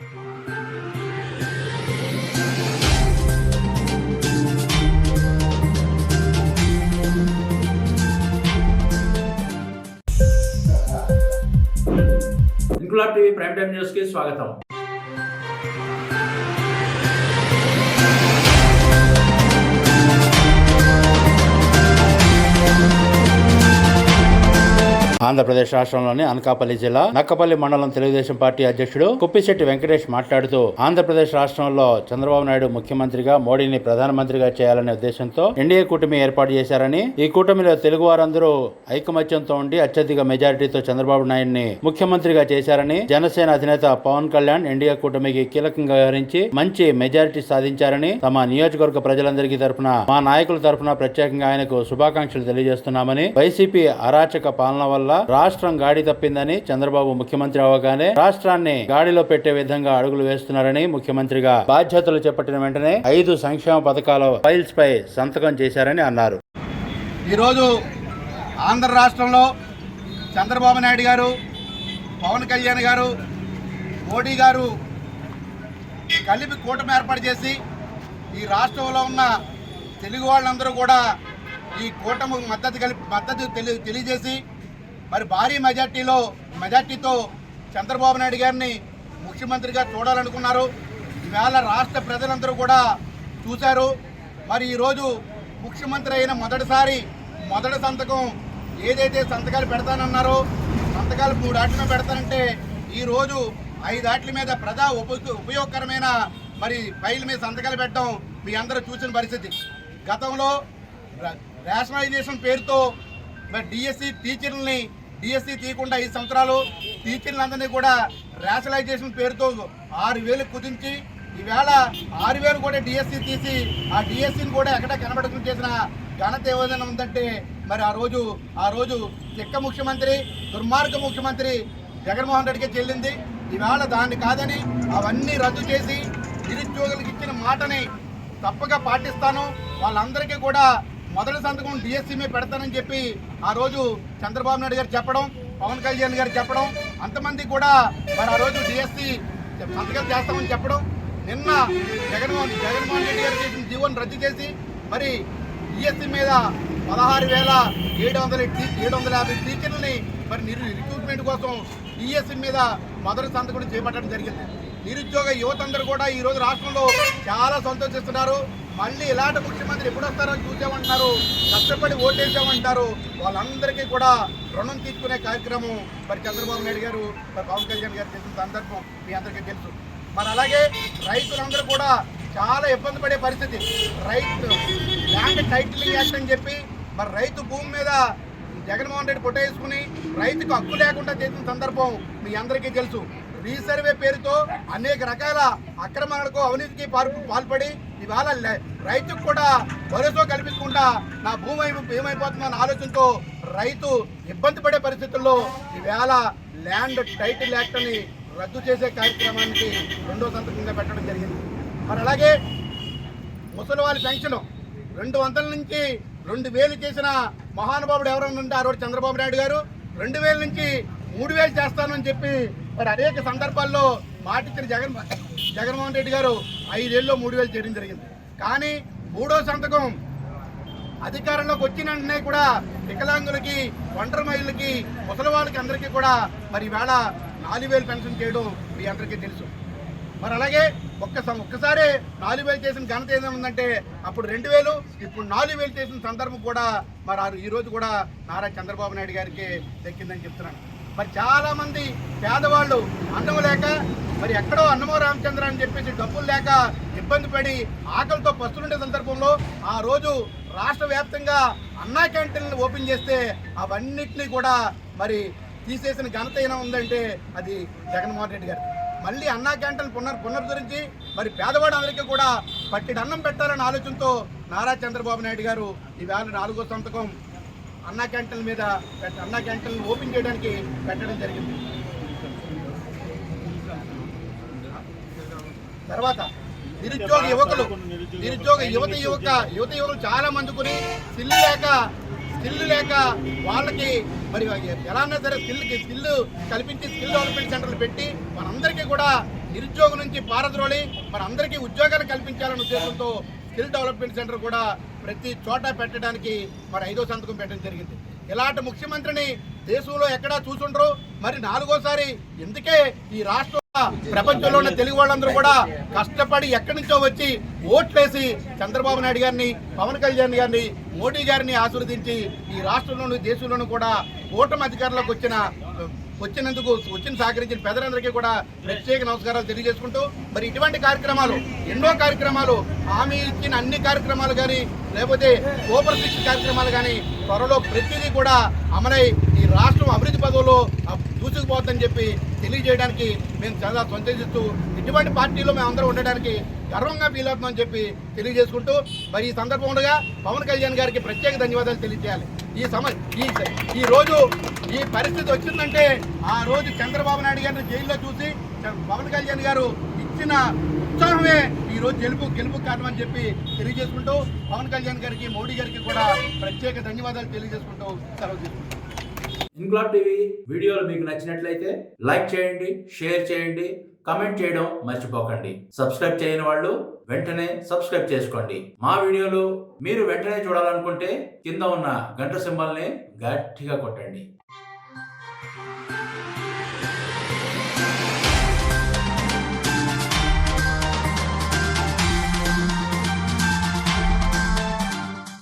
Inquilab TV prime time news కి స్వాగతం. ఆంధ్రప్రదేశ్ రాష్ట్రంలోని అనకాపల్లి జిల్లా నక్కపల్లి మండలం తెలుగుదేశం పార్టీ అధ్యక్షుడు కుప్పిశెట్టి వెంకటేష్ మాట్లాడుతూ ఆంధ్రప్రదేశ్ రాష్ట్రంలో చంద్రబాబు నాయుడు ముఖ్యమంత్రిగా, మోడీని ప్రధానమంత్రిగా చేయాలనే ఉద్దేశంతో ఎన్డీఏ కూటమి ఏర్పాటు చేశారని, ఈ కూటమిలో తెలుగు వారందరూ ఐకమత్యంతో ఉండి అత్యధిక మెజారిటీతో చంద్రబాబు నాయుడిని ముఖ్యమంత్రిగా చేశారని, జనసేన అధినేత పవన్ కళ్యాణ్ ఎన్డీఏ కూటమికి కీలకంగా వ్యవహరించి మంచి మెజారిటీ సాధించారని, తమ నియోజకవర్గ ప్రజలందరికీ తరపున, మా నాయకుల తరపున ప్రత్యేకంగా ఆయనకు శుభాకాంక్షలు తెలియజేస్తున్నామని, వైసీపీ అరాచక పాలన వల్ల రాష్ట్రం గాడి తప్పిందని, చంద్రబాబు ముఖ్యమంత్రి అవగానే రాష్ట్రాన్ని గాడిలో పెట్టే విధంగా అడుగులు వేస్తున్నారని, ముఖ్యమంత్రిగా బాధ్యతలు చేపట్టిన వెంటనే 5 సంక్షేమ పథకాల ఫైల్స్ పై సంతకం చేశారని అన్నారు. ఈరోజు ఆంధ్ర రాష్ట్రంలో చంద్రబాబు నాయుడు గారు, పవన్ కళ్యాణ్ గారు, మోడీ గారు కలిపి కూటమి ఏర్పాటు చేసి ఈ రాష్ట్రంలో ఉన్న తెలుగు వాళ్ళందరూ కూడా ఈ కూటమికి మద్దతు తెలియజేసి మరి భారీ మెజార్టీతో చంద్రబాబు నాయుడు గారిని ముఖ్యమంత్రిగా చూడాలనుకున్నారు. ఈవేళ రాష్ట్ర ప్రజలందరూ కూడా చూశారు. మరి ఈరోజు ముఖ్యమంత్రి అయిన మొదటి సంతకం ఏదైతే సంతకాలు పెడతానన్నారో, సంతకాలు 3 ఆటల మీద పెడతానంటే ఈరోజు 5 ఆటల మీద ప్రజా ఉపయోగకరమైన మరి ఫైల్ మీద సంతకాలు పెట్టడం మీ అందరూ చూసిన పరిస్థితి. గతంలో రేషనలైజేషన్ పేరుతో మరి డిఎస్సి తీయకుండా 5 సంవత్సరాలు టీచర్లందరినీ కూడా రేషనలైజేషన్ పేరుతో 6,000 కుదించి ఈవేళ 6,000 కూడా డిఎస్సి తీసి ఆ డిఎస్సిని కూడా ఎక్కడ కనబడకుండా చేసిన ఘనత ఏదైనా ఉందంటే మరి ఆ రోజు చిక్క ముఖ్యమంత్రి, దుర్మార్గ ముఖ్యమంత్రి జగన్మోహన్ రెడ్డికి చెల్లింది. ఈవేళ దాన్ని కాదని అవన్నీ రద్దు చేసి నిరుద్యోగులకు ఇచ్చిన మాటని తప్పగా పాటిస్తాను, వాళ్ళందరికీ కూడా మొదటి సంతకం డిఎస్సీ మీద పెడతానని చెప్పి ఆ రోజు చంద్రబాబు నాయుడు గారు చెప్పడం, పవన్ కళ్యాణ్ గారు చెప్పడం, అంతమంది కూడా మరి ఆ రోజు డిఎస్సీ సంతకాలు చేస్తామని చెప్పడం, నిన్న జగన్మోహన్ రెడ్డి గారు చేసిన జీవోని రద్దు చేసి మరి డిఎస్సీ మీద 16,750 టీచర్లని మరి రిక్రూట్మెంట్ కోసం డిఎస్సీ మీద మొదటి సంతకం చేపట్టడం జరిగింది. నిరుద్యోగ యువత అందరూ కూడా ఈరోజు రాష్ట్రంలో చాలా సంతోషిస్తున్నారు. మళ్ళీ ఇలాంటి ముఖ్యమంత్రి ఎప్పుడు వస్తారో చూసామంటారు, కష్టపడి ఓటేసామంటారు. వాళ్ళందరికీ కూడా రుణం తీసుకునే కార్యక్రమం మరి చంద్రబాబు నాయుడు గారు, మరి పవన్ కళ్యాణ్ గారు చేసిన సందర్భం మీ అందరికీ తెలుసు. మరి అలాగే రైతులందరూ కూడా చాలా ఇబ్బంది పడే పరిస్థితి. ల్యాండ్ టైటిలింగ్ యాక్ట్ అని చెప్పి మరి రైతు భూమి మీద జగన్మోహన్ రెడ్డి పొట్టేసుకుని రైతుకు హక్కు లేకుండా చేసిన సందర్భం మీ అందరికీ తెలుసు. రీసర్వే పేరుతో అనేక రకాల అక్రమాలకు, అవినీతికి పాల్పడి ఇవాళ రైతుకు కూడా భరోసా కల్పించకుండా నా భూమి ఏమైపోతుందన్న ఆలోచనతో రైతు ఇబ్బంది పడే పరిస్థితుల్లో ఈవేళ ల్యాండ్ టైటిల్ యాక్ట్ అని రద్దు చేసే కార్యక్రమానికి 2వ సంతకంగా పెట్టడం జరిగింది. మరి అలాగే ముసలి వాళ్ళ పెన్షన్ 200 నుంచి 2,000 చేసిన మహానుభావుడు ఎవరైనా ఉంటే ఆ రోజు చంద్రబాబు నాయుడు గారు. 2,000 నుంచి 3,000 చేస్తానని చెప్పి మరి అనేక సందర్భాల్లో మాటిచ్చిన జగన్మోహన్ రెడ్డి గారు 5 ఏళ్ళలో 3,000 చేయడం జరిగింది. కానీ 3వ సంతకం అధికారంలోకి వచ్చిన వెంటనే కూడా వికలాంగులకి, ఒంటరి మహిళలకి, ముసలి వాళ్ళకి అందరికీ కూడా మరి ఈవేళ 4,000 పెన్షన్ చేయడం మీ అందరికీ తెలుసు. మరి అలాగే ఒక్కసారి 4,000 చేసిన ఘనత ఏదైనా ఉందంటే అప్పుడు 2,000, ఇప్పుడు 4,000 చేసిన సందర్భం కూడా మరి ఈరోజు కూడా నారా చంద్రబాబు నాయుడు గారికి దక్కిందని చెప్తున్నాను. మరి చాలామంది పేదవాళ్ళు అన్నం లేక మరి ఎక్కడో అన్నమో రామచంద్ర అని చెప్పేసి డబ్బులు లేక ఇబ్బంది పడి ఆకలితో పస్తులుండే సందర్భంలో ఆ రోజు రాష్ట్ర వ్యాప్తంగా అన్నా క్యాంటీన్లు ఓపెన్ చేస్తే అవన్నిటినీ కూడా మరి తీసేసిన ఘనత ఏమైనా ఉందంటే అది జగన్మోహన్ రెడ్డి గారు. మళ్ళీ అన్నా క్యాంటీన్ పునరుద్ధరించి మరి పేదవాడు అందరికీ కూడా పట్టిడి అన్నం పెట్టాలనే ఆలోచనతో నారా చంద్రబాబు నాయుడు గారు ఈవేళ 4వ సంతకం అన్నా క్యాంటీన్ల మీద అన్నా క్యాంటీన్లు ఓపెన్ చేయడానికి పెట్టడం జరిగింది. తర్వాత నిరుద్యోగ యువకులు చాలా మందికి స్కిల్ లేక వాళ్ళకి మరి ఎలా సరే స్కిల్ కల్పించి స్కిల్ డెవలప్మెంట్ సెంటర్లు పెట్టి మనందరికీ కూడా నిరుద్యోగం నుంచి పారద్రోలి మరి అందరికీ ఉద్యోగాలు కల్పించాలనే ఉద్దేశంతో స్కిల్ డెవలప్మెంట్ సెంటర్ కూడా ప్రతి చోట పెట్టడానికి మరి 5వ సంతకం పెట్టడం జరిగింది. ఇలాంటి ముఖ్యమంత్రిని దేశంలో ఎక్కడా చూసుండ్రు. మరి 4గోసారి ఎందుకే ఈ రాష్ట్రం ప్రపంచంలో ఉన్న తెలుగు వాళ్ళందరూ కూడా కష్టపడి ఎక్కడి నుంచో వచ్చి ఓట్లేసి చంద్రబాబు నాయుడు గారిని, పవన్ కళ్యాణ్ గారిని, మోడీ గారిని ఆశీర్వదించి ఈ రాష్ట్రంలోను దేశంలోనూ కూడా కూటమి అధికారంలోకి వచ్చినందుకు సహకరించిన పెద్దలందరికీ కూడా ప్రత్యేక నమస్కారాలు తెలియజేసుకుంటూ మరి ఇటువంటి కార్యక్రమాలు ఎన్నో కార్యక్రమాలు హామీ ఇచ్చిన అన్ని కార్యక్రమాలు కానీ లేకపోతే సూపర్ 6 కార్యక్రమాలు కానీ త్వరలో ప్రతిదీ కూడా అమలై ఈ రాష్ట్రం అభివృద్ధి పదవులో దూసుకుపోతుందని చెప్పి తెలియజేయడానికి మేము చాలా సంతోషిస్తూ ఇటువంటి పార్టీలో మేము అందరూ ఉండడానికి గర్వంగా ఫీల్ అవుతున్నామని చెప్పి తెలియజేసుకుంటూ మరి ఈ సందర్భంగా పవన్ కళ్యాణ్ గారికి ప్రత్యేక ధన్యవాదాలు తెలియజేయాలి. ఈ రోజు ఈ పరిస్థితి వచ్చిందంటే ఆ రోజు చంద్రబాబు నాయుడు గారిని జైల్లో చూసి పవన్ కళ్యాణ్ గారు ఇచ్చిన ఉత్సాహమే ఈ రోజు గెలుపు కారణం అని చెప్పి తెలియజేసుకుంటూ పవన్ కళ్యాణ్ గారికి, మోడీ గారికి కూడా ప్రత్యేక ధన్యవాదాలు తెలియజేసుకుంటూ సెలవు తీసుకుంటాం. ఇన్క్లాబ్ టీవీ వీడియోలు మీకు నచ్చినట్లయితే లైక్ చేయండి, షేర్ చేయండి, కమెంట్ చేయడం మర్చిపోకండి. సబ్స్క్రైబ్ చేయని వాళ్ళు వెంటనే సబ్స్క్రైబ్ చేసుకోండి. మా వీడియోలు మీరు వెంటనే చూడాలనుకుంటే కింద ఉన్న గంట సింబల్ని గట్టిగా కొట్టండి.